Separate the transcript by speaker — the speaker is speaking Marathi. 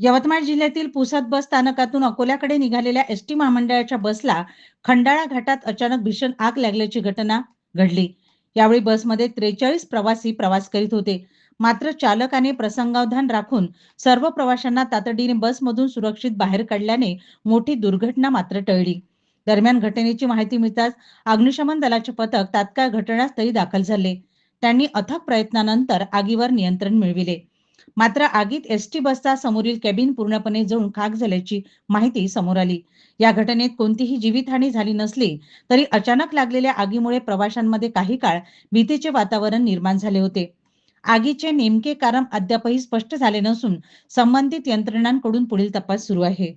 Speaker 1: यवतमाळ जिल्ह्यातील पुसद बस स्थानकातून अकोल्याकडे निघालेल्या एसटी महामंडळाच्या बसला खंडाळा घाटात अचानक भीषण आग लागल्याची घटना घडली। यावेळी बसमध्ये 43 प्रवासी प्रवास करीत होते। मात्र चालकाने प्रसंगावधान राखून सर्व प्रवाशांना तातडीने बसमधून सुरक्षित बाहेर काढल्याने मोठी दुर्घटना मात्र टळली। दरम्यान घटनेची माहिती मिळताच अग्निशमन दलाचे पथक तात्काळ घटनास्थळी दाखल झाले। त्यांनी अथक प्रयत्नानंतर आगीवर नियंत्रण मिळविले। मात्र आगीत एसटी बसचा समोरील केबिन पूर्णपणे जळून खाक झाल्याची माहिती समोर आली। या घटनेत कोणतीही जीवितहानी झाली नसली तरी अचानक लागलेल्या आगीमुळे प्रवाशांमध्ये काही काळ भीतीचे वातावरण निर्माण झाले होते। आगीचे नेमके कारण अद्यापही स्पष्ट झाले नसून संबंधित यंत्रणांकडून पुढील तपास सुरू आहे।